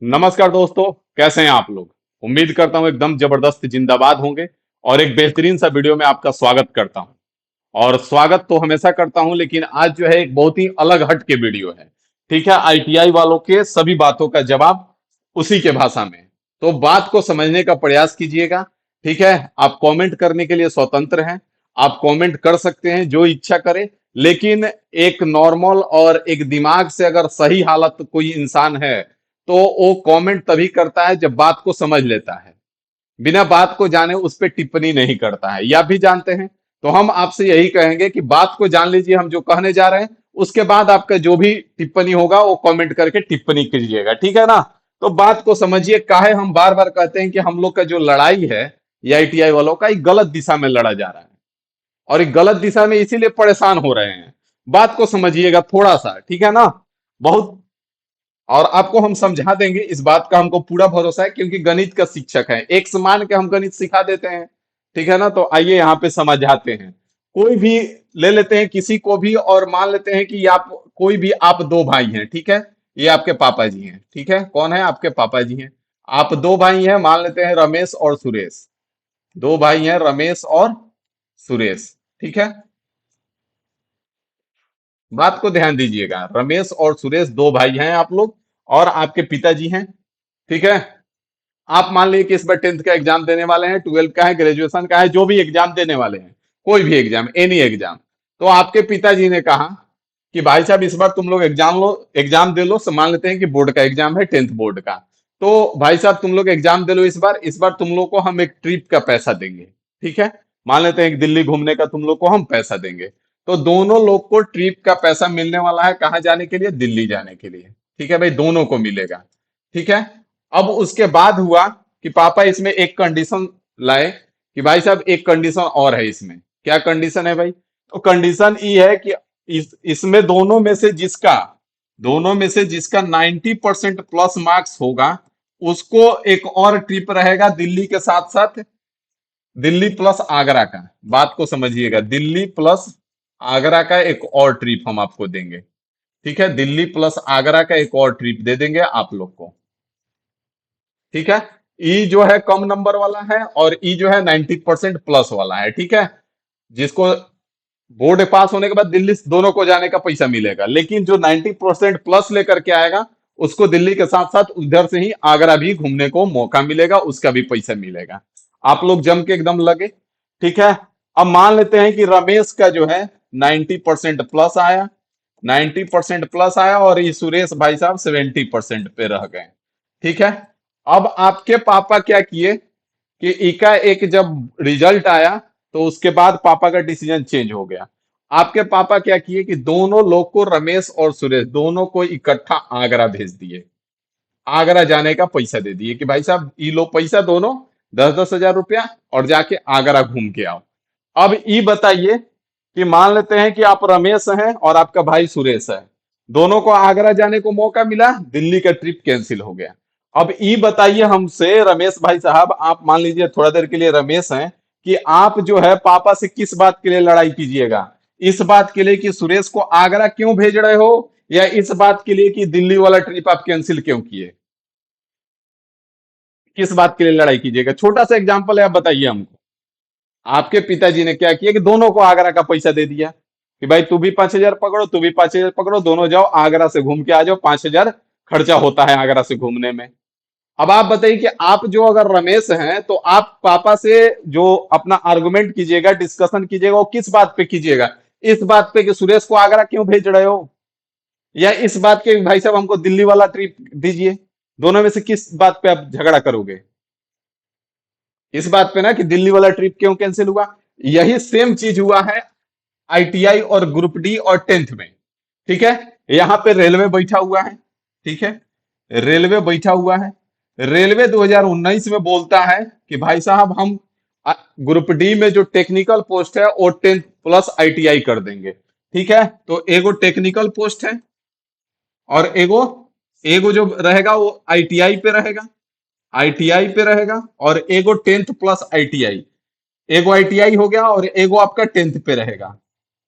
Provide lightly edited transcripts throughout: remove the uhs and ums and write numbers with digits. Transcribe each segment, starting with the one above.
नमस्कार दोस्तों, कैसे हैं आप लोग। उम्मीद करता हूं एकदम जबरदस्त जिंदाबाद होंगे और एक बेहतरीन सा वीडियो में आपका स्वागत करता हूं। और स्वागत तो हमेशा करता हूं, लेकिन आज जो है एक बहुत ही अलग हट के वीडियो है। ठीक है, आईटीआई वालों के सभी बातों का जवाब उसी के भाषा में। तो बात को समझने का प्रयास कीजिएगा। ठीक है, आप कमेंट करने के लिए स्वतंत्र हैं। आप कमेंट कर सकते हैं जो इच्छा करे, लेकिन एक नॉर्मल और एक दिमाग से अगर सही हालत कोई इंसान है तो वो कमेंट तभी करता है जब बात को समझ लेता है। बिना बात को जाने उस पर टिप्पणी नहीं करता है, या भी जानते हैं। तो हम आपसे यही कहेंगे कि बात को जान लीजिए हम जो कहने जा रहे हैं, उसके बाद आपका जो भी टिप्पणी होगा वो कमेंट करके टिप्पणी कीजिएगा, ठीक है ना। तो बात को समझिए, काहे हम बार बार कहते हैं कि हम लोग का जो लड़ाई है ये आईटीआई वालों का, एक गलत दिशा में लड़ा जा रहा है। और एक गलत दिशा में इसीलिए परेशान हो रहे हैं। बात को समझिएगा थोड़ा सा, ठीक है ना। बहुत, और आपको हम समझा देंगे, इस बात का हमको पूरा भरोसा है, क्योंकि गणित का शिक्षक है, एक समान के हम गणित सिखा देते हैं। ठीक है ना, तो आइए यहाँ पे समझाते हैं। कोई भी ले लेते हैं किसी को भी, और मान लेते हैं कि आप कोई भी, आप दो भाई हैं, ठीक है। ये आपके पापा जी हैं, ठीक है। कौन है? आपके पापा जी हैं। आप दो भाई हैं, मान लेते हैं रमेश और सुरेश। दो भाई हैं, रमेश और सुरेश, ठीक है। बात को ध्यान दीजिएगा, रमेश और सुरेश दो भाई हैं आप लोग, और आपके पिताजी हैं, ठीक है। आप मान लीजिए कि इस बार 10th का एग्जाम देने वाले हैं, 12th का है, ग्रेजुएशन का है, जो भी एग्जाम देने वाले हैं, कोई भी एग्जाम, एनी एग्जाम। तो आपके पिताजी ने कहा कि भाई साहब इस बार तुम लोग एग्जाम लो, एग्जाम दे लो। मान लेते हैं कि बोर्ड का एग्जाम है, 10th बोर्ड का। तो भाई साहब तुम लोग एग्जाम दे लो, इस बार तुम लोग को हम एक ट्रिप का पैसा देंगे, ठीक है। मान लेते हैं कि दिल्ली घूमने का तुम लोग को हम पैसा देंगे। तो दोनों लोग को ट्रिप का पैसा मिलने वाला है, कहाँ जाने के लिए? दिल्ली जाने के लिए, ठीक है भाई, दोनों को मिलेगा, ठीक है। अब उसके बाद हुआ कि पापा इसमें एक कंडीशन लाए कि भाई साहब एक कंडीशन और है इसमें। क्या कंडीशन है भाई? तो कंडीशन ये है कि इसमें दोनों में से जिसका 90% प्लस मार्क्स होगा, उसको एक और ट्रिप रहेगा दिल्ली के साथ साथ, दिल्ली प्लस आगरा का। बात को समझिएगा, दिल्ली प्लस आगरा का एक और ट्रिप हम आपको देंगे, ठीक है। दिल्ली प्लस आगरा का एक और ट्रिप दे देंगे आप लोग को, ठीक है। ई जो है कम नंबर वाला है, और ई जो है 90% प्लस वाला है, ठीक है। जिसको बोर्ड पास होने के बाद दिल्ली दोनों को जाने का पैसा मिलेगा, लेकिन जो 90% प्लस लेकर के आएगा उसको दिल्ली के साथ साथ उधर से ही आगरा भी घूमने को मौका मिलेगा, उसका भी पैसा मिलेगा। आप लोग जम के एकदम लगे, ठीक है। अब मान लेते हैं कि रमेश का जो है 90% प्लस आया, 90% प्लस आया, और ये सुरेश भाई साहब 70% पे रह गए, ठीक है। अब आपके पापा क्या किए कि इका एक जब रिजल्ट आया, तो उसके बाद पापा का डिसीजन चेंज हो गया। आपके पापा क्या किए कि दोनों लोग को, रमेश और सुरेश दोनों को इकट्ठा आगरा भेज दिए। आगरा जाने का पैसा दे दिए कि भाई साहब ये लो पैसा दोनों, 10-10 हजार रुपया, और जाके आगरा घूम के आओ। अब ये बताइए कि मान लेते हैं कि आप रमेश हैं और आपका भाई सुरेश है, दोनों को आगरा जाने को मौका मिला, दिल्ली का ट्रिप कैंसिल हो गया। अब ये बताइए हमसे, रमेश भाई साहब, आप मान लीजिए थोड़ा देर के लिए रमेश हैं, कि आप जो है पापा से किस बात के लिए लड़ाई कीजिएगा? इस बात के लिए कि सुरेश को आगरा क्यों भेज रहे हो, या इस बात के लिए कि दिल्ली वाला ट्रिप आप कैंसिल क्यों किए? किस बात के लिए लड़ाई कीजिएगा? छोटा सा एग्जांपल है, आप बताइए हमको। आपके पिताजी ने क्या किया कि दोनों को आगरा का पैसा दे दिया कि भाई तू भी 5 हजार पकड़ो, तू भी 5 हजार पकड़ो, दोनों जाओ आगरा से घूम के आ जाओ, 5 हजार खर्चा होता है आगरा से घूमने में। अब आप बताइए कि आप जो अगर रमेश हैं, तो आप पापा से जो अपना आर्गुमेंट कीजिएगा, डिस्कशन कीजिएगा, वो किस बात पे कीजिएगा? इस बात पे कि सुरेश को आगरा क्यों भेज रहे हो, या इस बात के भाई साहब हमको दिल्ली वाला ट्रिप दीजिए? दोनों में से किस बात पे आप झगड़ा करोगे? इस बात पे ना, कि दिल्ली वाला ट्रिप क्यों कैंसिल हुआ। यही सेम चीज हुआ है आईटीआई और ग्रुप डी और 10th में, ठीक है। यहाँ पे रेलवे बैठा हुआ है, ठीक है। रेलवे बैठा हुआ है। रेलवे 2019 में बोलता है कि भाई साहब हम ग्रुप डी में जो टेक्निकल पोस्ट है वो 10th प्लस आईटीआई कर देंगे, ठीक है। तो एगो टेक्निकल पोस्ट है, और एगो एगो जो रहेगा वो आईटीआई पे रहेगा, आईटीआई पे रहेगा, और एगो 10th प्लस आईटीआई। एगो आईटीआई हो गया, और एगो आपका 10th पे रहेगा।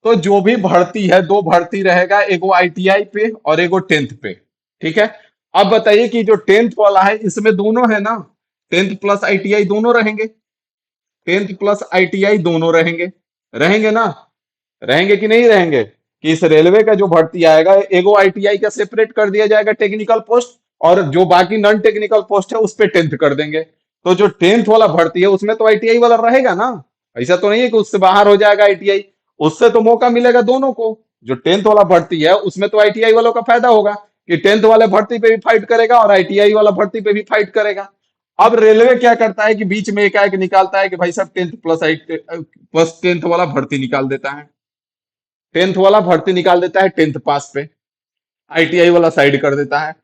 तो जो भी भर्ती है, दो भर्ती रहेगा, एगो आईटीआई पे और एगो 10th पे, ठीक है। अब बताइए कि जो टेंथ वाला है इसमें दोनों है ना, टेंथ प्लस आईटीआई दोनों रहेंगे, टेंथ प्लस आईटीआई दोनों रहेंगे, रहेंगे ना, रहेंगे कि नहीं रहेंगे? कि इस रेलवे का जो भर्ती आएगा एगो आईटीआई का सेपरेट कर दिया जाएगा टेक्निकल पोस्ट, और जो बाकी नॉन टेक्निकल पोस्ट है उस पे टेंथ कर देंगे। तो जो टेंथ वाला भर्ती है उसमें तो आईटीआई वाला रहेगा ना, ऐसा तो नहीं है कि उससे बाहर हो जाएगा आईटीआई, उससे तो मौका मिलेगा दोनों को। जो टेंथ वाला भर्ती है उसमें तो आईटीआई वालों का फायदा होगा कि टेंथ वाले भर्ती पे भी फाइट करेगा और आईटीआई वाला भर्ती पे भी फाइट करेगा। अब रेलवे क्या करता है कि बीच में एकाएक निकालता है कि भाई साहब टेंथ प्लस प्लस टेंथ वाला भर्ती निकाल देता है, टेंथ वाला भर्ती निकाल देता है टेंथ पास पे, आईटीआई वाला साइड कर देता है।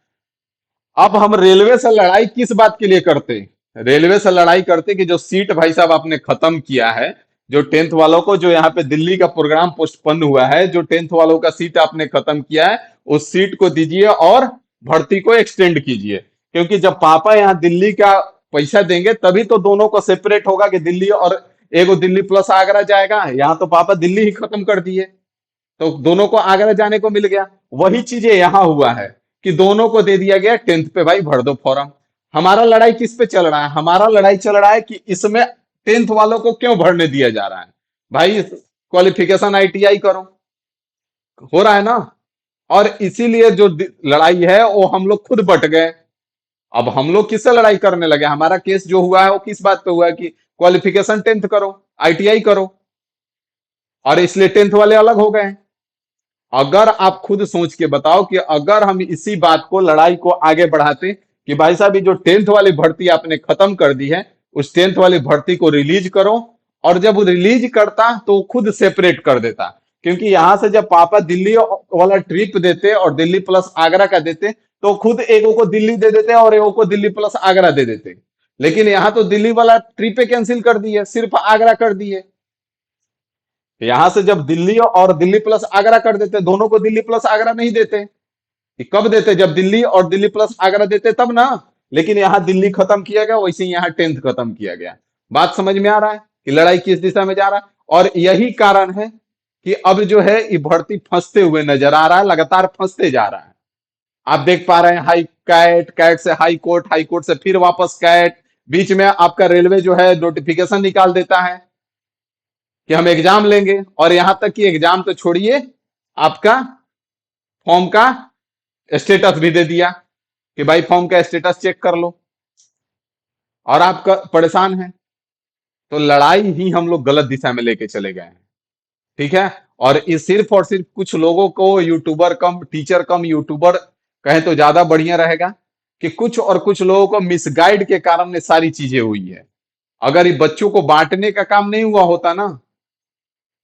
अब हम रेलवे से लड़ाई किस बात के लिए करते हैं? रेलवे से लड़ाई करते कि जो सीट भाई साहब आपने खत्म किया है, जो टेंथ वालों को, जो यहाँ पे दिल्ली का प्रोग्राम पोस्टपोन हुआ है, जो टेंथ वालों का सीट आपने खत्म किया है उस सीट को दीजिए और भर्ती को एक्सटेंड कीजिए। क्योंकि जब पापा यहाँ दिल्ली का पैसा देंगे तभी तो दोनों को सेपरेट होगा कि दिल्ली और एगो दिल्ली प्लस आगरा जाएगा, यहाँ तो पापा दिल्ली ही खत्म कर दिए तो दोनों को आगरा जाने को मिल गया। वही चीजें यहां हुआ है कि दोनों को दे दिया गया टेंथ पे, भाई भर दो फॉर्म। हमारा लड़ाई किस पे चल रहा है? हमारा लड़ाई चल रहा है कि इसमें टेंथ वालों को क्यों भरने दिया जा रहा है? भाई क्वालिफिकेशन आईटीआई करो, हो रहा है ना। और इसीलिए जो लड़ाई है वो हम लोग खुद बट गए। अब हम लोग किससे लड़ाई करने लगे? हमारा केस जो हुआ है वो किस बात पे हुआ है कि क्वालिफिकेशन टेंथ करो, आईटीआई करो, और इसलिए टेंथ वाले अलग हो गए। अगर आप खुद सोच के बताओ कि अगर हम इसी बात को, लड़ाई को आगे बढ़ाते कि भाई साहब ये जो टेंथ वाली भर्ती आपने खत्म कर दी है उस टेंथ वाली भर्ती को रिलीज करो, और जब वो रिलीज करता तो वो खुद सेपरेट कर देता। क्योंकि यहां से जब पापा दिल्ली वाला ट्रिप देते और दिल्ली प्लस आगरा का देते तो खुद एगो को दिल्ली दे देते और एगो को दिल्ली प्लस आगरा दे देते। लेकिन यहाँ तो दिल्ली वाला ट्रिप कैंसिल कर दिए, सिर्फ आगरा कर दिए। यहां से जब दिल्ली और दिल्ली प्लस आगरा कर देते, दोनों को दिल्ली प्लस आगरा नहीं देते। कि कब देते? जब दिल्ली और दिल्ली प्लस आगरा देते तब ना। लेकिन यहाँ दिल्ली खत्म किया गया, वैसे ही यहाँ टेंथ खत्म किया गया। बात समझ में आ रहा है कि लड़ाई किस दिशा में जा रहा है? और यही कारण है कि अब जो है ये भर्ती फंसते हुए नजर आ रहा है, लगातार फंसते जा रहा है। आप देख पा रहे हैं हाई कैट, कैट से हाई कोर्ट, हाई कोर्ट से फिर वापस कैट, बीच में आपका रेलवे जो है नोटिफिकेशन निकाल देता है कि हम एग्जाम लेंगे, और यहां तक कि एग्जाम तो छोड़िए, आपका फॉर्म का स्टेटस भी दे दिया कि भाई फॉर्म का स्टेटस चेक कर लो, और आप परेशान हैं। तो लड़ाई ही हम लोग गलत दिशा में लेके चले गए हैं। ठीक है। और ये सिर्फ और सिर्फ कुछ लोगों को, यूट्यूबर कम टीचर कम यूट्यूबर कहें तो ज्यादा बढ़िया रहेगा, कि कुछ और कुछ लोगों को मिसगाइड के कारण ये सारी चीजें हुई है। अगर ये बच्चों को बांटने का काम नहीं हुआ होता ना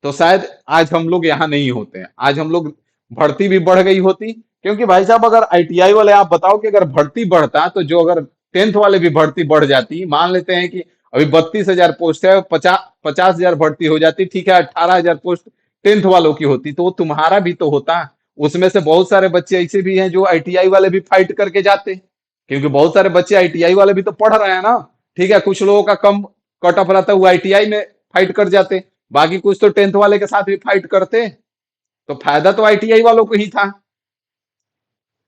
तो शायद आज हम लोग यहाँ नहीं होते, आज हम लोग, भर्ती भी बढ़ गई होती। क्योंकि भाई साहब अगर आईटीआई वाले, आप बताओ कि अगर भर्ती बढ़ता तो जो, अगर टेंथ वाले भी भर्ती बढ़ जाती, मान लेते हैं कि अभी 32,000 पोस्ट है, 50,000 भर्ती हो जाती, ठीक है, 18,000 पोस्ट टेंथ वालों की होती तो वो तुम्हारा भी तो होता। उसमें से बहुत सारे बच्चे ऐसे भी हैं जो आईटीआई वाले भी फाइट करके जाते, क्योंकि बहुत सारे बच्चे आईटीआई वाले भी तो पढ़ रहे हैं ना। ठीक है, कुछ लोगों का कम कट ऑफ रहता है वो आईटीआई में फाइट कर जाते, बाकी कुछ तो टेंथ वाले के साथ भी फाइट करते। तो फायदा तो आईटीआई वालों को ही था।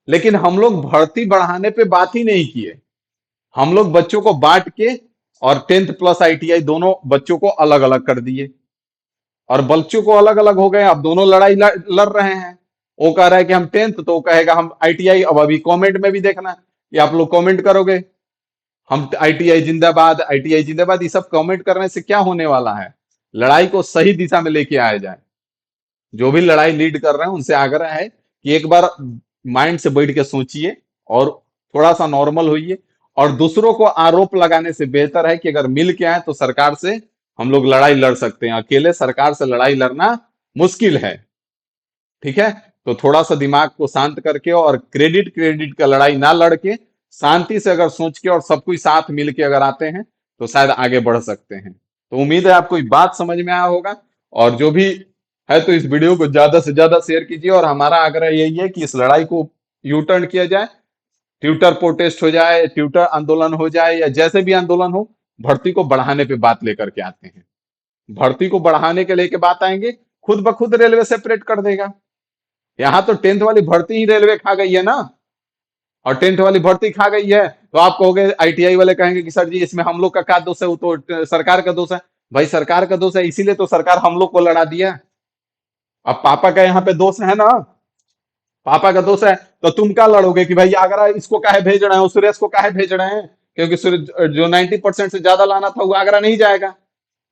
लेकिन हम लोग भर्ती बढ़ाने पे बात ही नहीं किए, हम लोग बच्चों को बांट के और टेंथ प्लस आईटीआई दोनों बच्चों को अलग अलग कर दिए, और बच्चों को अलग अलग हो गए। अब दोनों लड़ाई लड़ रहे हैं। वो कह रहा है कि हम टेंथ, तो वो कहेगा हम आईटीआई। अब अभी कमेंट में भी देखना कि आप लोग कमेंट करोगे हम आईटीआई जिंदाबाद, आईटीआई जिंदाबाद, ये सब कमेंट करने से क्या होने वाला है? लड़ाई को सही दिशा में लेके आया जाए। जो भी लड़ाई लीड कर रहे हैं उनसे आग्रह है कि एक बार माइंड से बैठ के सोचिए और थोड़ा सा नॉर्मल होइए। और दूसरों को आरोप लगाने से बेहतर है कि अगर मिल के आए तो सरकार से हम लोग लड़ाई लड़ सकते हैं, अकेले सरकार से लड़ाई लड़ना मुश्किल है। ठीक है। तो थोड़ा सा दिमाग को शांत करके और क्रेडिट क्रेडिट का लड़ाई ना लड़के शांति से अगर सोच के और सब कोई साथ मिल के अगर आते हैं तो शायद आगे बढ़ सकते हैं। तो उम्मीद है आपको ये बात समझ में आया होगा। और जो भी है तो इस वीडियो को ज्यादा से ज्यादा शेयर कीजिए, और हमारा आग्रह यही है कि इस लड़ाई को यू टर्न किया जाए, ट्विटर प्रोटेस्ट हो जाए, ट्विटर आंदोलन हो जाए, या जैसे भी आंदोलन हो, भर्ती को बढ़ाने पे बात लेकर के आते हैं। भर्ती को बढ़ाने के लेके बात आएंगे, खुद ब खुद रेलवे सेपरेट कर देगा। यहाँ तो टेंथ वाली भर्ती ही रेलवे खा गई है ना। और टेंथ वाली भर्ती खा गई है, तो आप कहोगे, आईटीआई वाले कहेंगे कि सर जी इसमें हम लोग का क्या दोष है, वो तो सरकार का दोष है। भाई सरकार का दोष है, इसीलिए तो सरकार हम लोग को लड़ा दिया। अब पापा का यहाँ पे दोष है ना, पापा का दोष है, तो तुम क्या लड़ोगे कि भाई आगरा इसको काहे भेज रहे हैं, सुरेश को काहे भेज रहे हैं, क्योंकि जो 90% से ज्यादा लाना था वो आगरा नहीं जाएगा।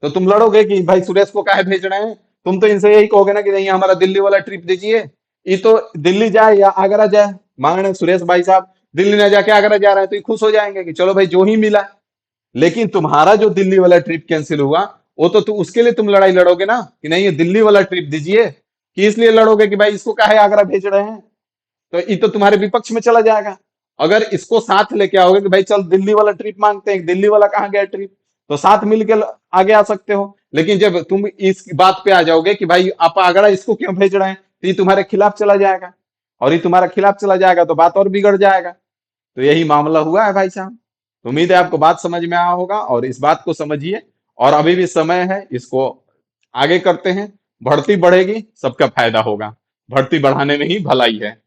तो तुम लड़ोगे कि भाई सुरेश को काहे भेज रहे हैं। तुम तो इनसे यही कहोगे ना कि नहीं हमारा दिल्ली वाला ट्रिप दीजिए। ये तो दिल्ली जाए या आगरा जाए, मान रहे हैं सुरेश भाई साहब दिल्ली ना जाके आगरा जा रहे हैं, तो ये खुश हो जाएंगे कि चलो भाई जो ही मिला। लेकिन तुम्हारा जो दिल्ली वाला ट्रिप कैंसिल हुआ, वो तो उसके लिए तुम लड़ाई लड़ोगे ना कि नहीं ये दिल्ली वाला ट्रिप दीजिए, कि इसलिए लड़ोगे कि भाई इसको काहे आगरा भेज रहे हैं। तो ये तो तुम्हारे विपक्ष में चला जाएगा। अगर इसको साथ लेके आओगे कि भाई चल दिल्ली वाला ट्रिप मांगते हैं, दिल्ली वाला कहाँ गया ट्रिप, तो साथ मिलके आगे आ सकते हो। लेकिन जब तुम इस बात पे आ जाओगे कि भाई आप आगरा इसको क्यों भेज रहे हैं, तो ये तुम्हारे खिलाफ चला जाएगा, और ये तुम्हारा खिलाफ चला जाएगा तो बात और बिगड़ जाएगा। तो यही मामला हुआ है भाई साहब। तो उम्मीद है आपको बात समझ में आया होगा, और इस बात को समझिए, और अभी भी समय है, इसको आगे करते हैं। भर्ती बढ़ेगी, सबका फायदा होगा। भर्ती बढ़ाने में ही भलाई है।